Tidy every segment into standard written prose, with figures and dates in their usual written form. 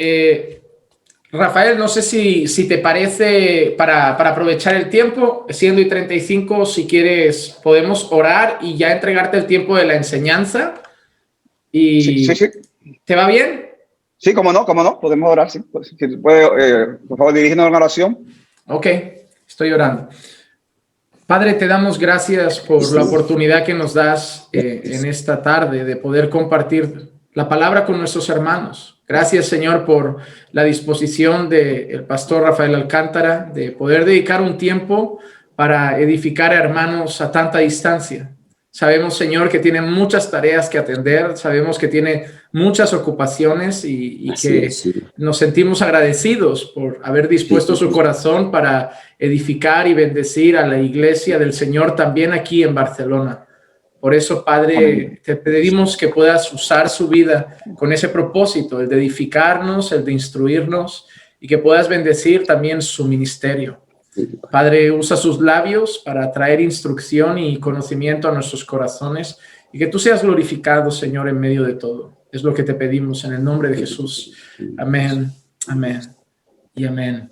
Eh, Rafael, no sé si te parece, para aprovechar el tiempo, siendo y 35, si quieres, podemos orar y ya entregarte el tiempo de la enseñanza. Sí, sí, ¿Y sí. te va bien? Sí, cómo no, podemos orar, sí. Si puede, por favor, dirigirnos a una oración. Ok, estoy orando. Padre, te damos gracias por la oportunidad que nos das en esta tarde de poder compartir la palabra con nuestros hermanos. Gracias, Señor, por la disposición del pastor Rafael Alcántara de poder dedicar un tiempo para edificar a hermanos a tanta distancia. Sabemos, Señor, que tiene muchas tareas que atender, sabemos que tiene muchas ocupaciones y que Sí. nos sentimos agradecidos por haber dispuesto su corazón para edificar y bendecir a la iglesia del Señor también aquí en Barcelona. Por eso, Amén. Padre, te pedimos que puedas usar su vida con ese propósito, el de edificarnos, el de instruirnos y que puedas bendecir también su ministerio. Padre, usa sus labios para traer instrucción y conocimiento a nuestros corazones y que tú seas glorificado, Señor, en medio de todo. Es lo que te pedimos en el nombre de Jesús. Amén, amén y amén.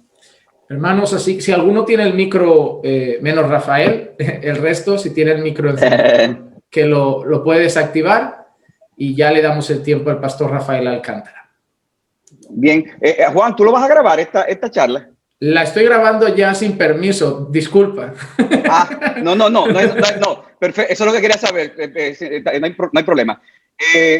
Hermanos, así si alguno tiene el micro, menos Rafael, el resto, si tiene el micro encendido, que lo puede desactivar y ya le damos el tiempo al pastor Rafael Alcántara. Bien, Juan, ¿tú lo vas a grabar esta charla? La estoy grabando ya sin permiso, disculpa. No. Perfecto, eso es lo que quería saber. No hay problema.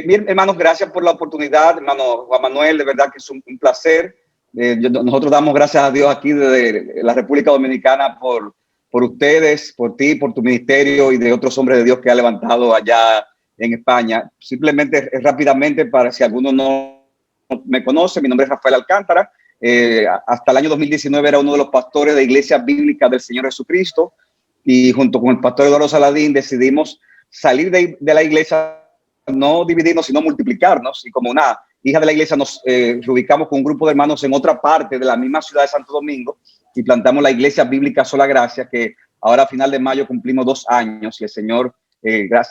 Bien, hermanos, gracias por la oportunidad, hermano Juan Manuel, de verdad que es un placer. Nosotros damos gracias a Dios aquí desde la República Dominicana por ustedes, por ti, por tu ministerio y de otros hombres de Dios que ha levantado allá en España. Simplemente rápidamente, para si alguno no me conoce, mi nombre es Rafael Alcántara. Hasta el año 2019 era uno de los pastores de Iglesia Bíblica del Señor Jesucristo y junto con el pastor Eduardo Saladín decidimos salir de la iglesia, no dividirnos, sino multiplicarnos, y como una hija de la iglesia nos reubicamos con un grupo de hermanos en otra parte de la misma ciudad de Santo Domingo y plantamos la Iglesia Bíblica Sola Gracia, que ahora a final de mayo cumplimos 2 años y el Señor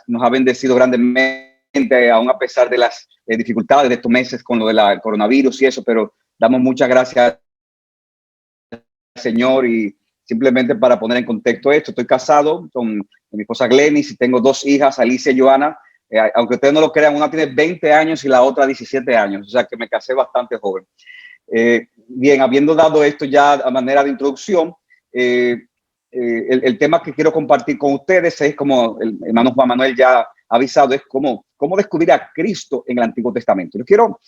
nos ha bendecido grandemente, aún a pesar de las dificultades de estos meses con lo del coronavirus y eso, pero damos muchas gracias al Señor. Y simplemente para poner en contexto esto, estoy casado con mi esposa Glenis y tengo 2 hijas, Alicia y Joana. Aunque ustedes no lo crean, una tiene 20 años y la otra 17 años, o sea que me casé bastante joven. Bien, habiendo dado esto ya a manera de introducción, el tema que quiero compartir con ustedes es, como el hermano Juan Manuel ya ha avisado, es cómo descubrir a Cristo en el Antiguo Testamento. Yo quiero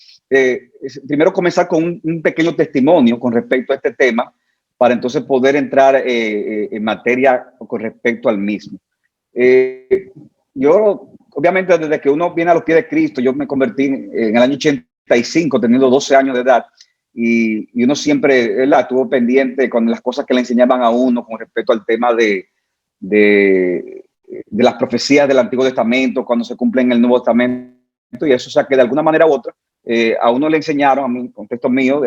primero comenzar con un pequeño testimonio con respecto a este tema, para entonces poder entrar en materia con respecto al mismo. Yo, obviamente, desde que uno viene a los pies de Cristo, yo me convertí en el año 85, teniendo 12 años de edad, y uno siempre, ¿verdad?, estuvo pendiente con las cosas que le enseñaban a uno con respecto al tema de las profecías del Antiguo Testamento, cuando se cumplen en el Nuevo Testamento, y eso, o sea, que de alguna manera u otra, a uno le enseñaron, a mi contexto mío,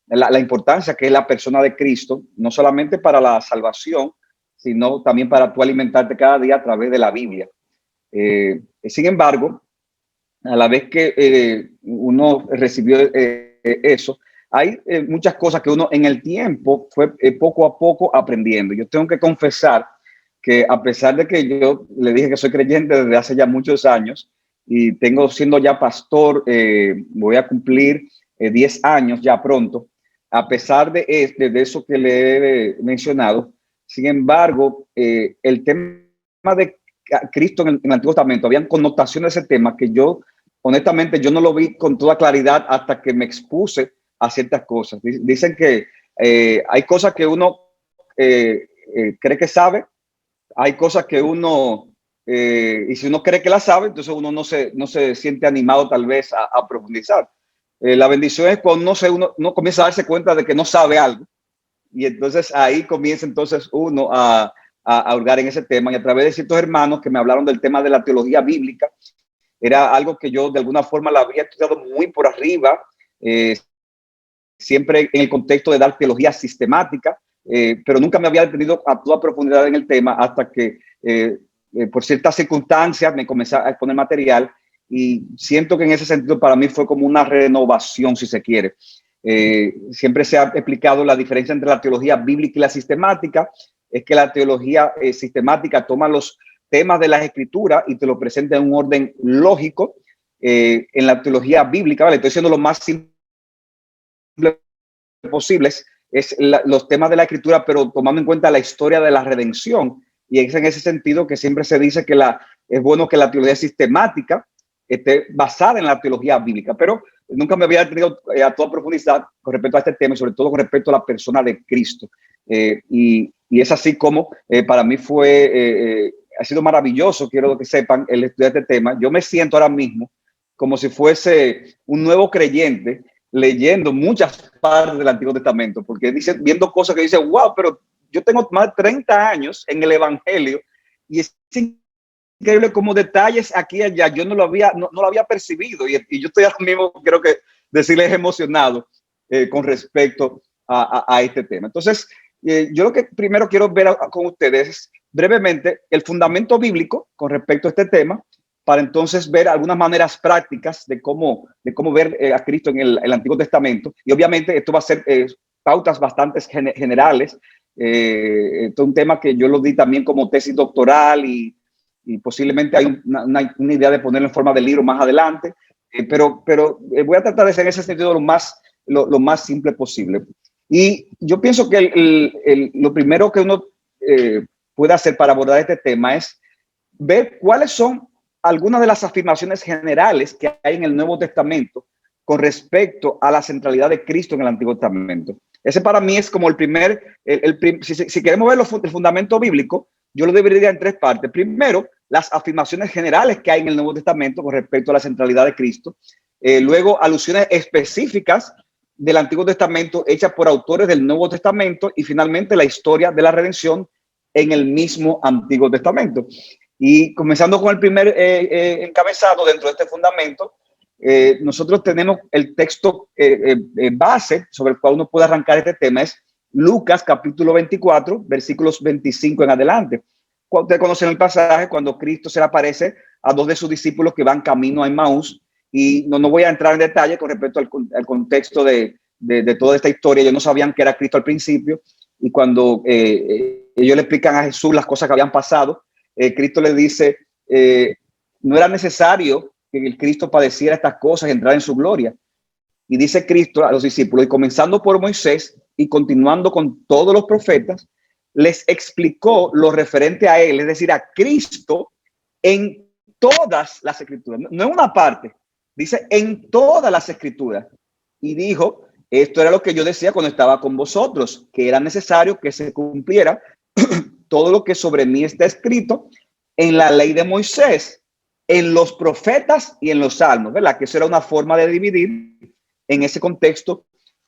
la importancia que es la persona de Cristo, no solamente para la salvación, sino también para tú alimentarte cada día a través de la Biblia. Sin embargo, a la vez que uno recibió eso, hay muchas cosas que uno en el tiempo fue poco a poco aprendiendo. Yo tengo que confesar que, a pesar de que yo le dije que soy creyente desde hace ya muchos años y tengo siendo ya pastor, voy a cumplir 10 años ya pronto, a pesar de eso que le he mencionado, sin embargo, el tema de Cristo en el Antiguo Testamento, habían connotaciones de ese tema que yo, honestamente, yo no lo vi con toda claridad hasta que me expuse a ciertas cosas. Dicen que hay cosas que uno cree que sabe, hay cosas que uno, y si uno cree que la sabe, entonces uno no se siente animado tal vez a profundizar. La bendición es cuando uno comienza a darse cuenta de que no sabe algo, y entonces ahí comienza entonces uno a hurgar en ese tema, y a través de ciertos hermanos que me hablaron del tema de la teología bíblica, era algo que yo de alguna forma la había estudiado muy por arriba, siempre en el contexto de dar teología sistemática, pero nunca me había detenido a toda profundidad en el tema hasta que por ciertas circunstancias me comencé a exponer material y siento que en ese sentido para mí fue como una renovación, si se quiere. Siempre se ha explicado la diferencia entre la teología bíblica y la sistemática, es que la teología sistemática toma los temas de las escrituras y te lo presenta en un orden lógico. En la teología bíblica, ¿vale? Estoy diciendo lo más simple posibles, es los temas de la escritura, pero tomando en cuenta la historia de la redención. Y es en ese sentido que siempre se dice que es bueno que la teología sistemática esté basada en la teología bíblica, pero nunca me había tenido a toda profundidad con respecto a este tema y sobre todo con respecto a la persona de Cristo. Y es así como para mí ha sido maravilloso, quiero que sepan, el estudiar este tema. Yo me siento ahora mismo como si fuese un nuevo creyente leyendo muchas partes del Antiguo Testamento, porque viendo cosas que dice, wow, pero yo tengo más de 30 años en el Evangelio y es increíble como detalles aquí y allá yo no lo había percibido, y yo estoy ahora mismo, creo que decirles, emocionado con respecto a este tema. Entonces, yo lo que primero quiero ver con ustedes es brevemente el fundamento bíblico con respecto a este tema, para entonces ver algunas maneras prácticas de cómo ver a Cristo en el Antiguo Testamento. Y obviamente esto va a ser pautas bastante generales. Esto es un tema que yo lo di también como tesis doctoral y posiblemente hay una idea de ponerlo en forma de libro más adelante. Pero voy a tratar de ser en ese sentido lo más simple posible. Y yo pienso que lo primero que uno puede hacer para abordar este tema es ver cuáles son algunas de las afirmaciones generales que hay en el Nuevo Testamento con respecto a la centralidad de Cristo en el Antiguo Testamento. Ese para mí es como el primer, si queremos ver el fundamento bíblico, yo lo dividiría en tres partes. Primero, las afirmaciones generales que hay en el Nuevo Testamento con respecto a la centralidad de Cristo. Luego, alusiones específicas del Antiguo Testamento hechas por autores del Nuevo Testamento. Y finalmente, la historia de la redención en el mismo Antiguo Testamento. Y comenzando con el primer encabezado dentro de este fundamento, nosotros tenemos el texto base sobre el cual uno puede arrancar este tema, es Lucas capítulo 24, versículos 25 en adelante. Ustedes conocen el pasaje cuando Cristo se le aparece a dos de sus discípulos que van camino a Emmaús, y no voy a entrar en detalle con respecto al contexto de toda esta historia. Ellos no sabían que era Cristo al principio, y cuando ellos le explican a Jesús las cosas que habían pasado, Cristo le dice, no era necesario que el Cristo padeciera estas cosas y entrara en su gloria. Y dice Cristo a los discípulos, y comenzando por Moisés y continuando con todos los profetas, les explicó lo referente a él, es decir, a Cristo, en todas las escrituras, no en una parte, dice en todas las escrituras. Y dijo, esto era lo que yo decía cuando estaba con vosotros, que era necesario que se cumpliera todo lo que sobre mí está escrito en la ley de Moisés, en los profetas y en los salmos, ¿verdad? Que eso era una forma de dividir en ese contexto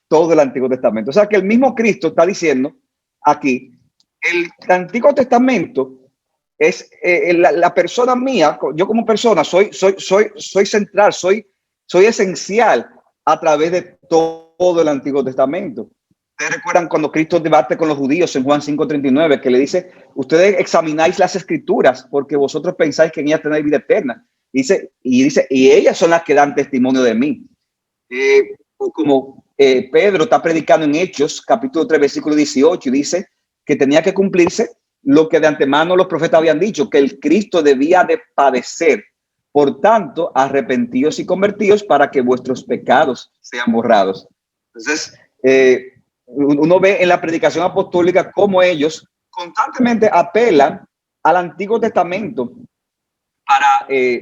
todo el Antiguo Testamento. O sea que el mismo Cristo está diciendo aquí, el Antiguo Testamento es la persona mía, yo como persona soy central, soy esencial a través de todo el Antiguo Testamento. Ustedes recuerdan cuando Cristo debate con los judíos en Juan 5:39, que le dice, ustedes examináis las escrituras porque vosotros pensáis que en ellas tenéis vida eterna. Dice, y ellas son las que dan testimonio de mí. Como Pedro está predicando en Hechos, capítulo 3, versículo 18, y dice que tenía que cumplirse lo que de antemano los profetas habían dicho, que el Cristo debía de padecer. Por tanto, arrepentíos y convertíos para que vuestros pecados sean borrados. Entonces, uno ve en la predicación apostólica cómo ellos constantemente apelan al Antiguo Testamento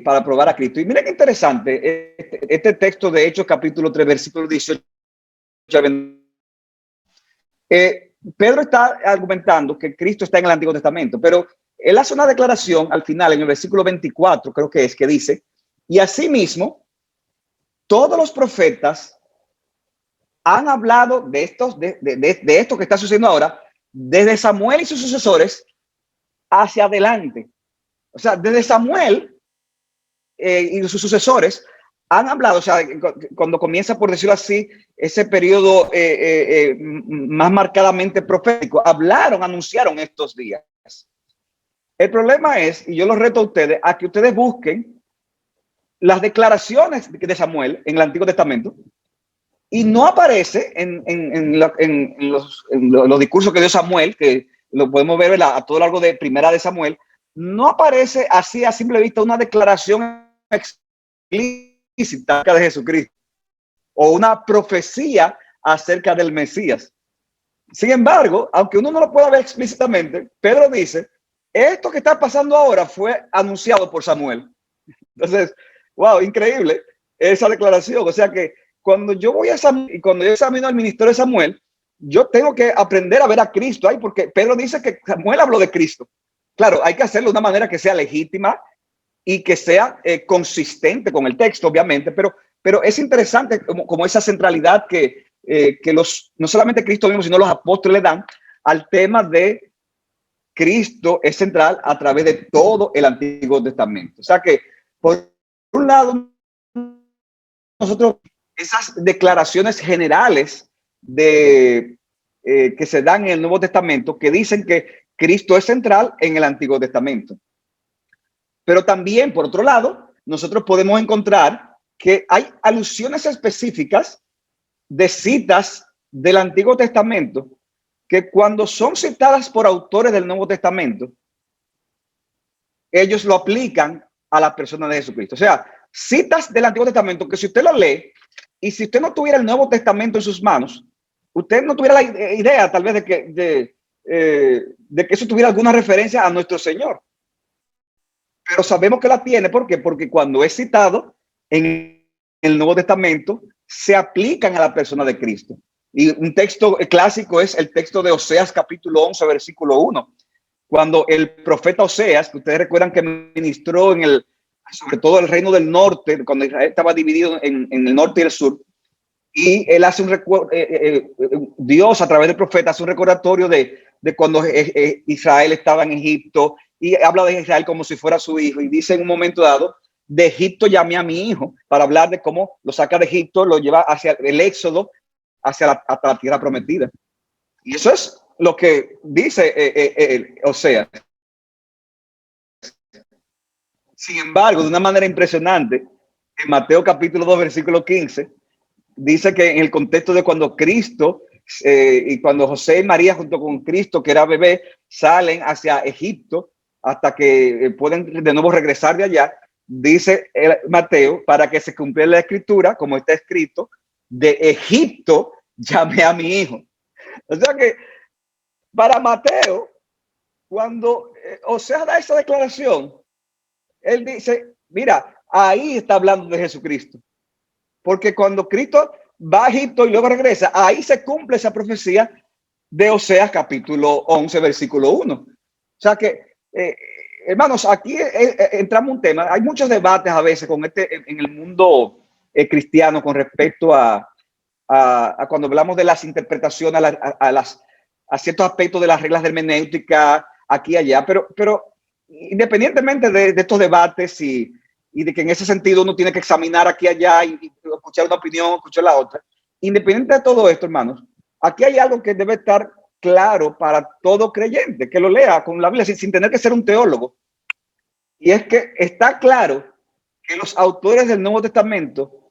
para probar a Cristo. Y miren qué interesante este texto de Hechos capítulo 3 versículo 18. Pedro está argumentando que Cristo está en el Antiguo Testamento, pero él hace una declaración al final en el versículo 24, creo que es, que dice, y asimismo todos los profetas han hablado de esto que está sucediendo ahora, desde Samuel y sus sucesores hacia adelante. O sea, desde Samuel y sus sucesores han hablado, o sea, cuando comienza, por decirlo así, ese periodo más marcadamente profético, anunciaron estos días. El problema es, y yo los reto a ustedes, a que ustedes busquen las declaraciones de Samuel en el Antiguo Testamento y no aparece en los discursos que dio Samuel, que lo podemos ver a todo lo largo de Primera de Samuel. No aparece así a simple vista una declaración explícita de Jesucristo o una profecía acerca del Mesías. Sin embargo, aunque uno no lo pueda ver explícitamente, Pedro dice, esto que está pasando ahora fue anunciado por Samuel. Entonces, wow, increíble esa declaración. O sea que cuando yo voy a Samuel y cuando yo examino el ministerio de Samuel, yo tengo que aprender a ver a Cristo ahí, porque Pedro dice que Samuel habló de Cristo. Claro, hay que hacerlo de una manera que sea legítima y que sea consistente con el texto, obviamente, pero es interesante como esa centralidad que no solamente Cristo mismo, sino los apóstoles le dan al tema de Cristo es central a través de todo el Antiguo Testamento. O sea que, por un lado, nosotros esas declaraciones generales que se dan en el Nuevo Testamento que dicen que Cristo es central en el Antiguo Testamento. Pero también, por otro lado, nosotros podemos encontrar que hay alusiones específicas de citas del Antiguo Testamento que cuando son citadas por autores del Nuevo Testamento, ellos lo aplican a la persona de Jesucristo. O sea, citas del Antiguo Testamento que si usted lo lee y si usted no tuviera el Nuevo Testamento en sus manos, usted no tuviera la idea tal vez de que eso tuviera alguna referencia a nuestro Señor. Pero sabemos que la tiene. ¿Por qué? Porque cuando es citado en el Nuevo Testamento, se aplican a la persona de Cristo. Y un texto clásico es el texto de Oseas capítulo 11, versículo 1. Cuando el profeta Oseas, que ustedes recuerdan que ministró sobre todo el reino del norte, cuando Israel estaba dividido en el norte y el sur, y él hace Dios a través del profeta hace un recordatorio de cuando Israel estaba en Egipto, y habla de Israel como si fuera su hijo, y dice en un momento dado, de Egipto llamé a mi hijo, para hablar de cómo lo saca de Egipto, lo lleva hacia el éxodo, hasta la tierra prometida. Y eso es lo que dice Oseas. Sin embargo, de una manera impresionante, en Mateo capítulo 2, versículo 15, dice que en el contexto de cuando Cristo y cuando José y María junto con Cristo, que era bebé, salen hacia Egipto hasta que pueden de nuevo regresar de allá, dice Mateo, para que se cumpla la escritura, como está escrito, de Egipto llamé a mi hijo. O sea que para Mateo, cuando Oseas da esa declaración, él dice, mira, ahí está hablando de Jesucristo. Porque cuando Cristo va a Egipto y luego regresa, ahí se cumple esa profecía de Oseas capítulo 11, versículo 1. O sea que, hermanos, aquí entramos en un tema. Hay muchos debates a veces en el mundo cristiano con respecto a cuando hablamos de las interpretaciones, a ciertos aspectos de las reglas de hermenéutica aquí y allá. Pero independientemente de estos debates y de que en ese sentido uno tiene que examinar aquí y allá y escuchar una opinión, escuchar la otra. Independiente de todo esto, hermanos, aquí hay algo que debe estar claro para todo creyente, que lo lea con la Biblia sin tener que ser un teólogo. Y es que está claro que los autores del Nuevo Testamento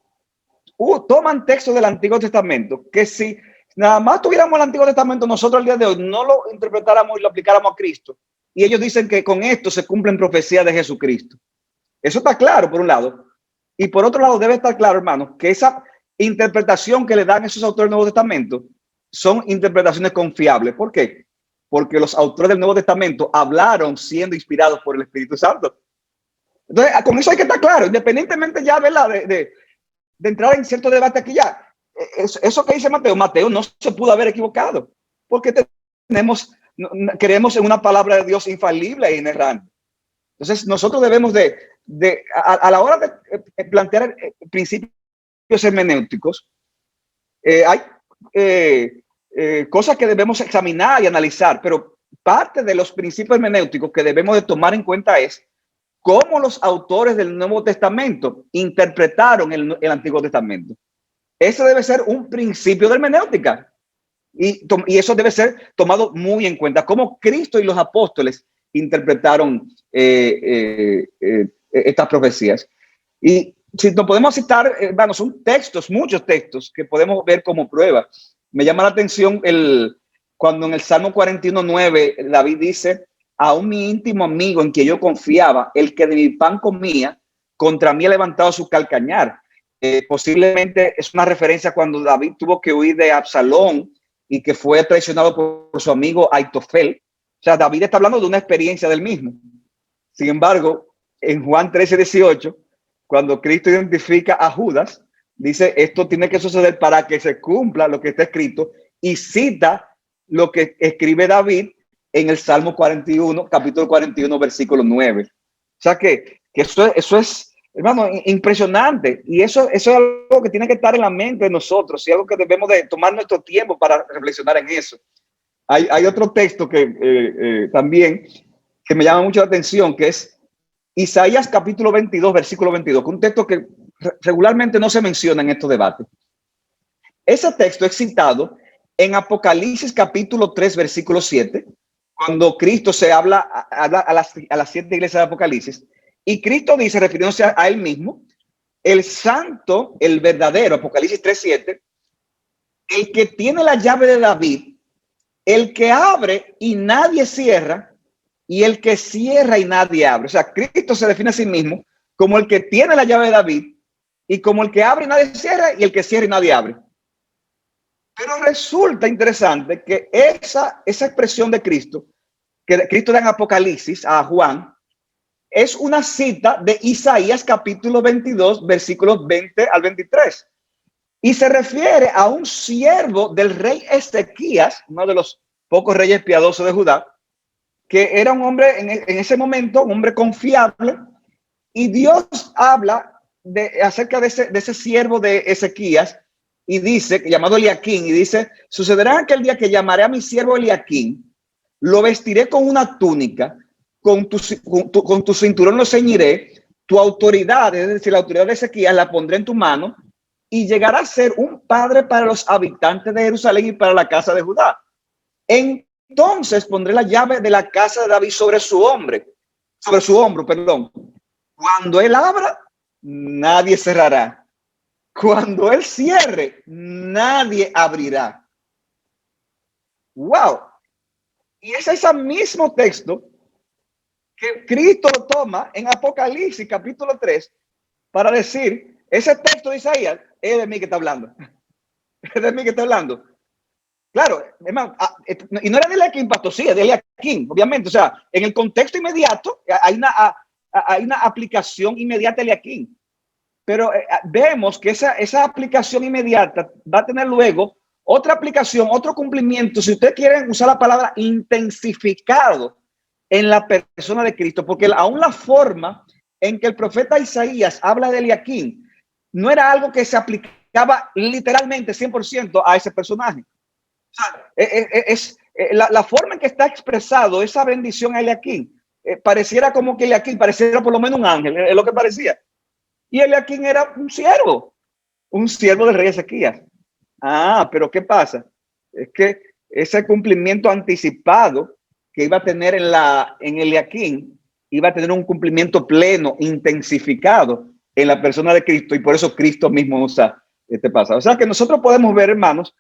toman textos del Antiguo Testamento, que si nada más tuviéramos el Antiguo Testamento, nosotros al día de hoy no lo interpretáramos y lo aplicáramos a Cristo. Y ellos dicen que con esto se cumplen profecías de Jesucristo. Eso está claro, por un lado. Y por otro lado, debe estar claro, hermanos, que esa interpretación que le dan esos autores del Nuevo Testamento son interpretaciones confiables. ¿Por qué? Porque los autores del Nuevo Testamento hablaron siendo inspirados por el Espíritu Santo. Entonces, con eso hay que estar claro, independientemente ya, ¿verdad? De entrar en cierto debate aquí ya. Eso que dice Mateo no se pudo haber equivocado, porque creemos en una palabra de Dios infalible e inerrante. Entonces, nosotros debemos a la hora de plantear principios hermenéuticos, hay cosas que debemos examinar y analizar, pero parte de los principios hermenéuticos que debemos de tomar en cuenta es cómo los autores del Nuevo Testamento interpretaron el Antiguo Testamento. Ese debe ser un principio de hermenéutica y eso debe ser tomado muy en cuenta, cómo Cristo y los apóstoles interpretaron estas profecías. Y si nos podemos citar, bueno, son textos, muchos textos que podemos ver como prueba. Me llama la atención cuando en el Salmo 41:9 David dice: aún mi íntimo amigo en quien yo confiaba, el que de mi pan comía, contra mí ha levantado su calcañar. Posiblemente es una referencia cuando David tuvo que huir de Absalón y que fue traicionado por su amigo Aitofel. O sea, David está hablando de una experiencia del mismo. Sin embargo, en Juan 13:18, cuando Cristo identifica a Judas, dice: esto tiene que suceder para que se cumpla lo que está escrito, y cita lo que escribe David en el Salmo 41, capítulo 41, versículo 9. O sea que eso es, hermano, impresionante. Y eso es algo que tiene que estar en la mente de nosotros y algo que debemos de tomar nuestro tiempo para reflexionar en eso. Hay otro texto que también que me llama mucho la atención, que es Isaías capítulo 22, versículo 22, que es un texto que regularmente no se menciona en estos debates. Ese texto es citado en Apocalipsis capítulo 3, versículo 7, cuando Cristo se habla a las 7 iglesias de Apocalipsis, y Cristo dice, refiriéndose a él mismo: el santo, el verdadero, Apocalipsis 3:7, el que tiene la llave de David, el que abre y nadie cierra, y el que cierra y nadie abre. O sea, Cristo se define a sí mismo como el que tiene la llave de David, y como el que abre y nadie cierra, y el que cierra y nadie abre. Pero resulta interesante que esa expresión de Cristo, que Cristo da en Apocalipsis a Juan, es una cita de Isaías capítulo 22, versículos 20 al 23. Y se refiere a un siervo del rey Ezequías, uno de los pocos reyes piadosos de Judá, que era un hombre en ese momento, un hombre confiable. Y Dios habla acerca de ese siervo de Ezequías, y dice, llamado Eliaquín, y dice: sucederá aquel día que llamaré a mi siervo Eliaquín, lo vestiré con una túnica, con tu cinturón lo ceñiré, tu autoridad, es decir, la autoridad de Ezequías, la pondré en tu mano, y llegará a ser un padre para los habitantes de Jerusalén y para la casa de Judá. Entonces pondré la llave de la casa de David sobre su hombro, perdón. Cuando él abra, nadie cerrará. Cuando él cierre, nadie abrirá. ¡Wow! Y es ese mismo texto que Cristo lo toma en Apocalipsis capítulo 3 para decir: ese texto de Isaías es de mí que está hablando. Es de mí que está hablando. Claro, hermano, y no era de Eliaquín, pastor, sí, es de Eliaquín, obviamente. O sea, en el contexto inmediato hay una aplicación inmediata de Eliaquín. Pero vemos que esa aplicación inmediata va a tener luego otra aplicación, otro cumplimiento, si ustedes quieren usar la palabra intensificado, en la persona de Cristo, porque aún la forma en que el profeta Isaías habla de Eliaquín no era algo que se aplicaba literalmente 100% a ese personaje. O sea, la forma en que está expresado esa bendición a Eliaquín, pareciera como que Eliaquín pareciera por lo menos un ángel, es lo que parecía. Y Eliaquín era un siervo del rey Ezequías. Pero ¿qué pasa? Es que ese cumplimiento anticipado que iba a tener en Eliaquín iba a tener un cumplimiento pleno, intensificado en la persona de Cristo, y por eso Cristo mismo usa este pasaje. O sea que nosotros podemos ver, hermanos,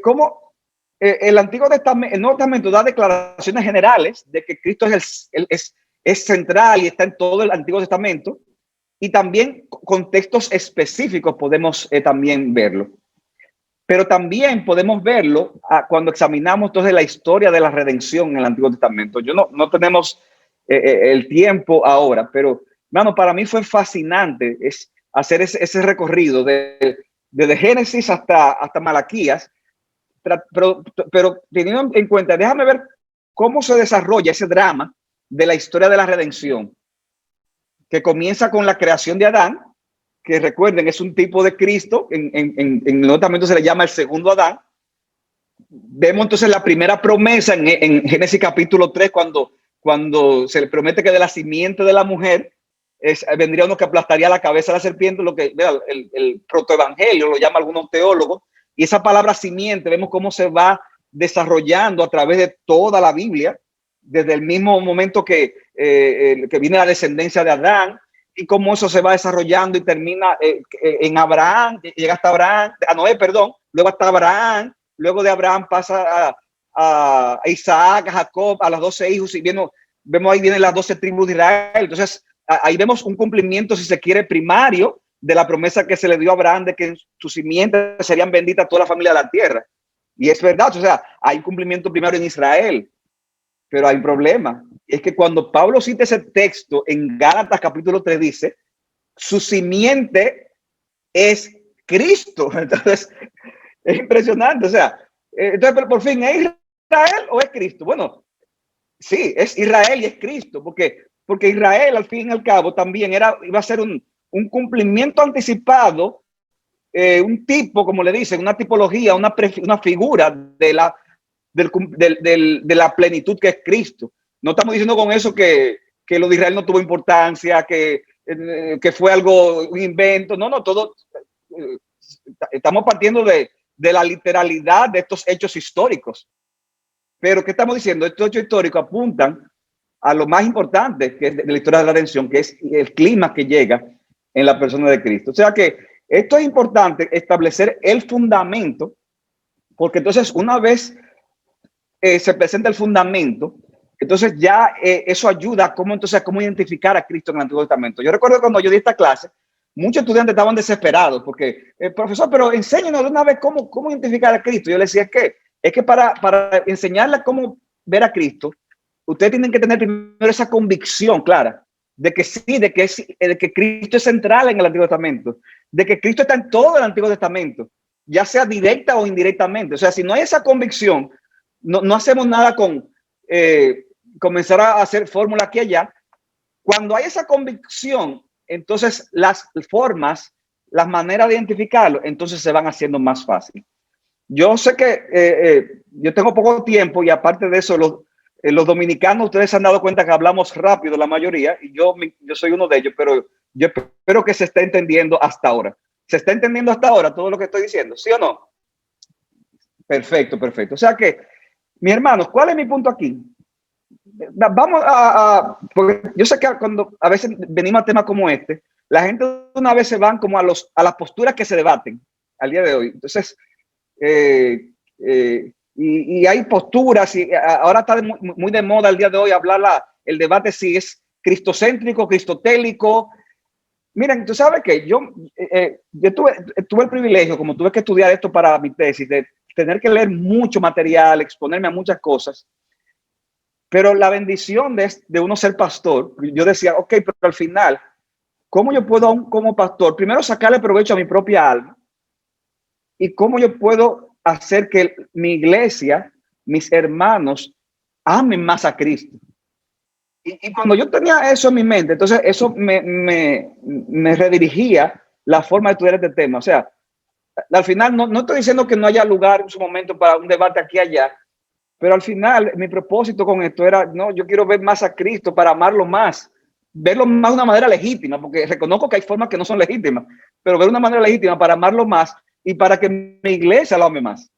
cómo el Nuevo Testamento da declaraciones generales de que Cristo es central y está en todo el Antiguo Testamento, y también contextos específicos podemos también verlo. Pero también podemos verlo cuando examinamos entonces la historia de la redención en el Antiguo Testamento. No tenemos el tiempo ahora, pero hermano, para mí fue fascinante hacer ese recorrido desde Génesis hasta Malaquías, pero teniendo en cuenta, déjame ver cómo se desarrolla ese drama de la historia de la redención, que comienza con la creación de Adán, que recuerden es un tipo de Cristo, en el Nuevo Testamento se le llama el segundo Adán. Vemos entonces la primera promesa en Génesis capítulo 3, cuando se le promete que de la simiente de la mujer vendría uno que aplastaría la cabeza de la serpiente, lo que el protoevangelio lo llama algunos teólogos, y esa palabra simiente vemos cómo se va desarrollando a través de toda la Biblia, desde el mismo momento que viene la descendencia de Adán, y cómo eso se va desarrollando y termina en Abraham, llega hasta Abraham, a Noé, perdón, luego hasta Abraham, luego de Abraham pasa a Isaac, a Jacob, a los 12 hijos, y vemos ahí vienen las 12 tribus de Israel. Entonces, ahí vemos un cumplimiento, si se quiere, primario de la promesa que se le dio a Abraham de que en su simiente serían benditas toda la familia de la tierra. Y es verdad, o sea, hay un cumplimiento primario en Israel, pero hay un problema. Es que cuando Pablo cita ese texto en Gálatas capítulo 3 dice, su simiente es Cristo. Entonces, es impresionante. O sea, entonces, pero por fin, ¿es Israel o es Cristo? Bueno, sí, es Israel y es Cristo, porque Israel al fin y al cabo también iba a ser un cumplimiento anticipado, un tipo, como le dicen, una tipología, una figura de la plenitud que es Cristo. No estamos diciendo con eso que lo de Israel no tuvo importancia, que fue algo, un invento. No, todo estamos partiendo de la literalidad de estos hechos históricos. Pero ¿qué estamos diciendo? Estos hechos históricos apuntan a lo más importante que es de la historia de la redención, que es el clima que llega en la persona de Cristo. O sea que esto es importante, establecer el fundamento, porque entonces una vez se presenta el fundamento, entonces ya eso ayuda a cómo identificar a Cristo en el Antiguo Testamento. Yo recuerdo cuando yo di esta clase, muchos estudiantes estaban desesperados porque, profesor, pero enséñanos de una vez cómo identificar a Cristo. Yo les decía que para enseñarles cómo ver a Cristo, ustedes tienen que tener primero esa convicción clara de que sí, de que Cristo es central en el Antiguo Testamento, de que Cristo está en todo el Antiguo Testamento, ya sea directa o indirectamente. O sea, si no hay esa convicción, no hacemos nada con comenzar a hacer fórmula aquí y allá. Cuando hay esa convicción, entonces las formas, las maneras de identificarlo, entonces se van haciendo más fácil. Yo sé que yo tengo poco tiempo y aparte de eso, los dominicanos, ustedes se han dado cuenta que hablamos rápido la mayoría y yo soy uno de ellos, pero yo espero que se esté entendiendo hasta ahora. ¿Se está entendiendo hasta ahora todo lo que estoy diciendo? ¿Sí o no? Perfecto. O sea que, mis hermanos, ¿cuál es mi punto aquí? Vamos porque yo sé que cuando a veces venimos a temas como este, la gente una vez se van como a las posturas que se debaten al día de hoy. Entonces, y hay posturas, y ahora está muy de moda el día de hoy hablar el debate si es cristocéntrico, cristotélico. Miren, tú sabes que yo tuve el privilegio, como tuve que estudiar esto para mi tesis, de tener que leer mucho material, exponerme a muchas cosas. Pero la bendición de uno ser pastor, yo decía, ok, pero al final, ¿cómo yo puedo, como pastor, primero sacarle provecho a mi propia alma? ¿Y cómo yo puedo hacer que mi iglesia, mis hermanos, amen más a Cristo? Y cuando yo tenía eso en mi mente, entonces eso me redirigía la forma de estudiar este tema. O sea, al final no estoy diciendo que no haya lugar en su momento para un debate aquí y allá, pero al final mi propósito con esto era, no, yo quiero ver más a Cristo para amarlo más, verlo más de una manera legítima, porque reconozco que hay formas que no son legítimas, pero ver una manera legítima para amarlo más y para que mi iglesia lo ame más.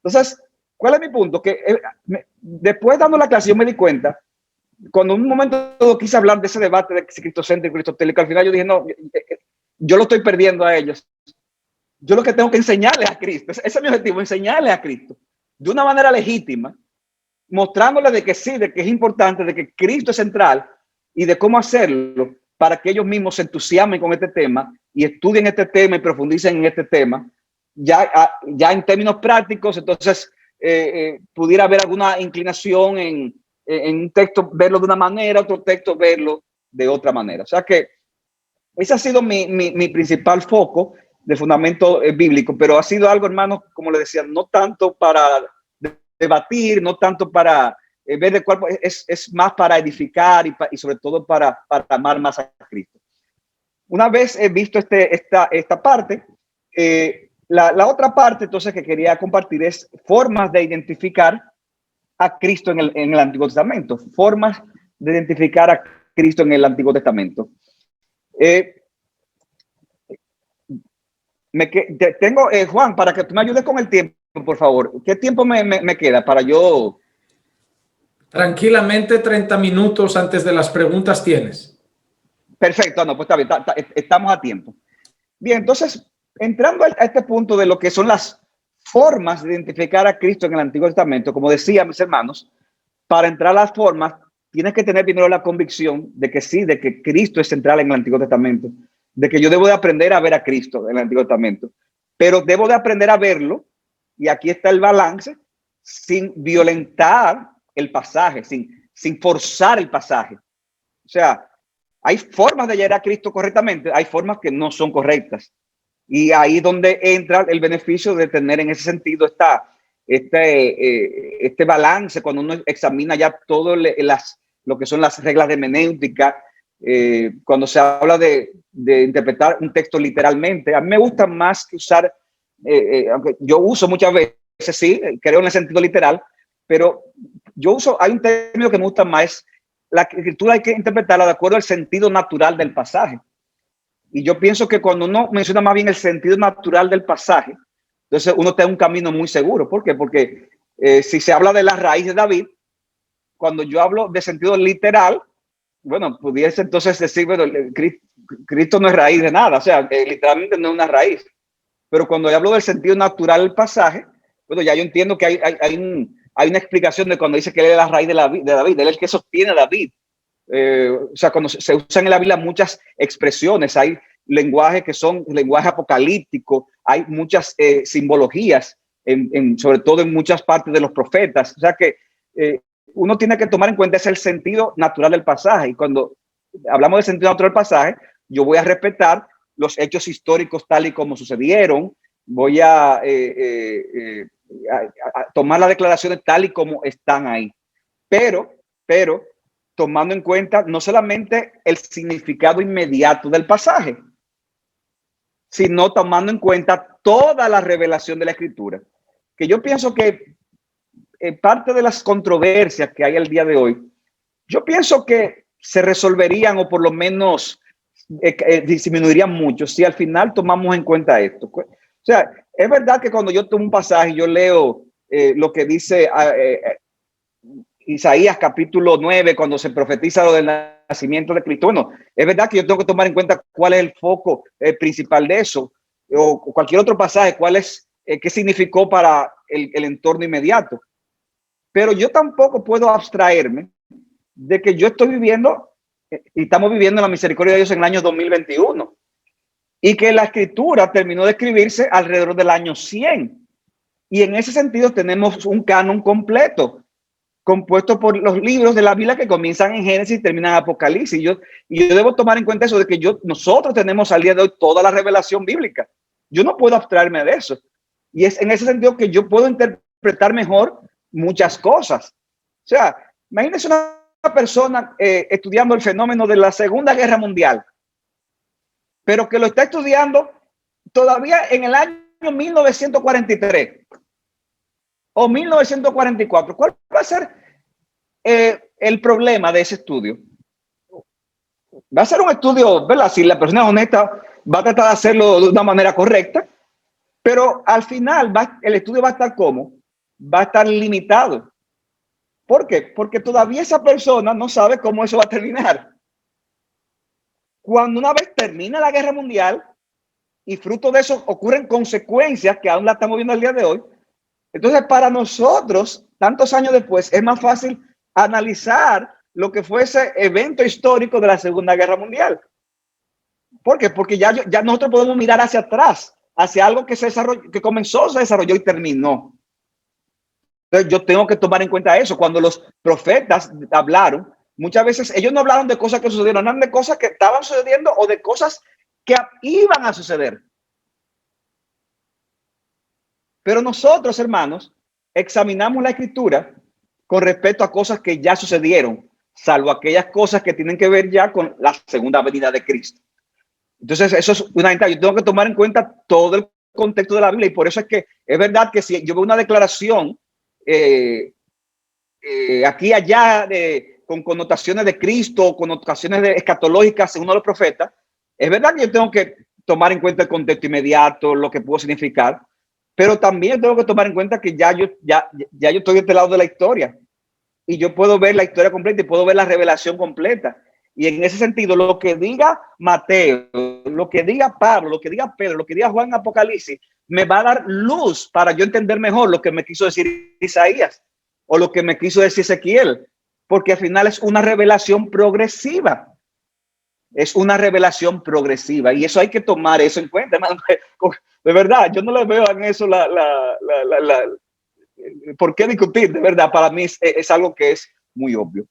Entonces, ¿cuál es mi punto? Que después dando la clase yo me di cuenta, cuando en un momento quise hablar de ese debate de cristocéntrico y cristotélico, al final yo dije, no, yo lo estoy perdiendo a ellos. Yo lo que tengo que enseñarles a Cristo, ese es mi objetivo, enseñarles a Cristo de una manera legítima, mostrándoles de que sí, de que es importante, de que Cristo es central y de cómo hacerlo para que ellos mismos se entusiasmen con este tema y estudien este tema y profundicen en este tema, ya en términos prácticos. Entonces pudiera haber alguna inclinación en un texto verlo de una manera, otro texto verlo de otra manera. O sea que ese ha sido mi principal foco de fundamento bíblico, pero ha sido algo, hermano, como le decía, no tanto para debatir, no tanto para ver de cuál, es más para edificar y sobre todo para amar más a Cristo. Una vez he visto esta parte, la otra parte entonces que quería compartir es formas de identificar a Cristo en el Antiguo Testamento, formas de identificar a Cristo en el Antiguo Testamento. Tengo, Juan, para que tú me ayudes con el tiempo, por favor. ¿Qué tiempo me queda para yo? Tranquilamente 30 minutos antes de las preguntas tienes. Perfecto, no, pues está bien, estamos a tiempo. Bien, entonces, entrando a este punto de lo que son las formas de identificar a Cristo en el Antiguo Testamento, como decía mis hermanos, para entrar a las formas, tienes que tener primero la convicción de que sí, de que Cristo es central en el Antiguo Testamento, de que yo debo de aprender a ver a Cristo en el Antiguo Testamento, pero debo de aprender a verlo, y aquí está el balance, sin violentar el pasaje, sin forzar el pasaje. O sea, hay formas de llegar a Cristo correctamente, hay formas que no son correctas. Y ahí es donde entra el beneficio de tener en ese sentido este balance, cuando uno examina ya todo lo que son las reglas de hermenéutica, cuando se habla de interpretar un texto literalmente. A mí me gusta más que usar, aunque yo uso muchas veces, sí, creo en el sentido literal, pero hay un término que me gusta más, la escritura hay que interpretarla de acuerdo al sentido natural del pasaje. Y yo pienso que cuando uno menciona más bien el sentido natural del pasaje, entonces uno tiene un camino muy seguro. ¿Por qué? Porque si se habla de la raíz de David, cuando yo hablo de sentido literal, bueno, pudiese entonces decir, bueno, Cristo no es raíz de nada, o sea, literalmente no es una raíz. Pero cuando yo hablo del sentido natural del pasaje, bueno, ya yo entiendo que hay una explicación de cuando dice que él es la raíz de David, él es el que sostiene a David. O sea, cuando se usan en la Biblia muchas expresiones, hay lenguajes que son lenguaje apocalíptico, hay muchas simbologías, sobre todo en muchas partes de los profetas. O sea que uno tiene que tomar en cuenta ese el sentido natural del pasaje. Y cuando hablamos del sentido natural del pasaje, yo voy a respetar los hechos históricos tal y como sucedieron, voy a tomar las declaraciones tal y como están ahí. Pero tomando en cuenta no solamente el significado inmediato del pasaje, sino tomando en cuenta toda la revelación de la Escritura. Que yo pienso que parte de las controversias que hay el día de hoy, yo pienso que se resolverían o por lo menos disminuirían mucho si al final tomamos en cuenta esto. O sea, es verdad que cuando yo tomo un pasaje, yo leo lo que dice Isaías capítulo 9, cuando se profetiza lo del nacimiento de Cristo. Bueno, es verdad que yo tengo que tomar en cuenta cuál es el foco principal de eso, o cualquier otro pasaje, cuál es, qué significó para el entorno inmediato. Pero yo tampoco puedo abstraerme de que yo estoy viviendo y estamos viviendo la misericordia de Dios en el año 2021 y que la escritura terminó de escribirse alrededor del año 100. Y en ese sentido tenemos un canon completo, compuesto por los libros de la Biblia que comienzan en Génesis y terminan en Apocalipsis. Y yo debo tomar en cuenta eso de que nosotros tenemos al día de hoy toda la revelación bíblica. Yo no puedo abstraerme de eso. Y es en ese sentido que yo puedo interpretar mejor muchas cosas. O sea, imagínense una persona estudiando el fenómeno de la Segunda Guerra Mundial, pero que lo está estudiando todavía en el año 1943 o 1944. ¿Cuál va a ser el problema de ese estudio? Va a ser un estudio, ¿verdad? Si la persona es honesta, va a tratar de hacerlo de una manera correcta, pero al final el estudio va a estar ¿cómo? Va a estar limitado. ¿Por qué? Porque todavía esa persona no sabe cómo eso va a terminar. Cuando una vez termina la guerra mundial y fruto de eso ocurren consecuencias que aún la estamos viendo al día de hoy, entonces para nosotros, tantos años después, es más fácil analizar lo que fue ese evento histórico de la Segunda Guerra Mundial. ¿Por qué? Porque ya nosotros podemos mirar hacia atrás, hacia algo que se desarrolló, que comenzó, se desarrolló y terminó. Entonces yo tengo que tomar en cuenta eso. Cuando los profetas hablaron, muchas veces ellos no hablaron de cosas que sucedieron, hablaron de cosas que estaban sucediendo o de cosas que iban a suceder. Pero nosotros, hermanos, examinamos la escritura con respecto a cosas que ya sucedieron, salvo aquellas cosas que tienen que ver ya con la segunda venida de Cristo. Entonces, eso es una ventaja. Yo tengo que tomar en cuenta todo el contexto de la Biblia y por eso es que es verdad que si yo veo una declaración aquí y allá con connotaciones de Cristo, connotaciones escatológicas según los profetas, es verdad que yo tengo que tomar en cuenta el contexto inmediato, lo que pudo significar, pero también tengo que tomar en cuenta que ya yo estoy de este lado de la historia y yo puedo ver la historia completa y puedo ver la revelación completa. Y en ese sentido, lo que diga Mateo, lo que diga Pablo, lo que diga Pedro, lo que diga Juan en Apocalipsis, me va a dar luz para yo entender mejor lo que me quiso decir Isaías o lo que me quiso decir Ezequiel, porque al final es una revelación progresiva. Es una revelación progresiva y eso hay que tomar eso en cuenta, hermano. De verdad, yo no le veo en eso por qué discutir, de verdad, para mí es algo que es muy obvio.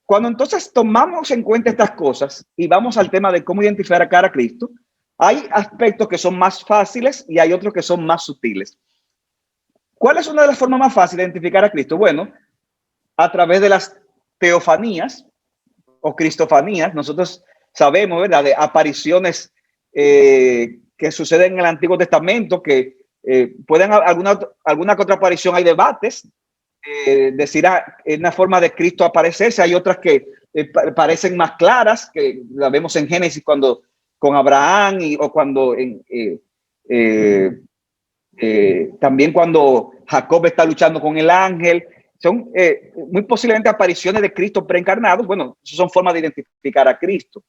Cuando entonces tomamos en cuenta estas cosas y vamos al tema de cómo identificar a Cristo, hay aspectos que son más fáciles y hay otros que son más sutiles. ¿Cuál es una de las formas más fáciles de identificar a Cristo? Bueno, a través de las teofanías o cristofanías. Nosotros sabemos, ¿verdad?, de apariciones que suceden en el Antiguo Testamento, que pueden, alguna que otra aparición hay debates, decir en una forma de Cristo aparecerse. Hay otras que parecen más claras, que la vemos en Génesis cuando con Abraham o cuando también cuando Jacob está luchando con el ángel. Son muy posiblemente apariciones de Cristo preencarnados. Bueno, son formas de identificar a Cristo.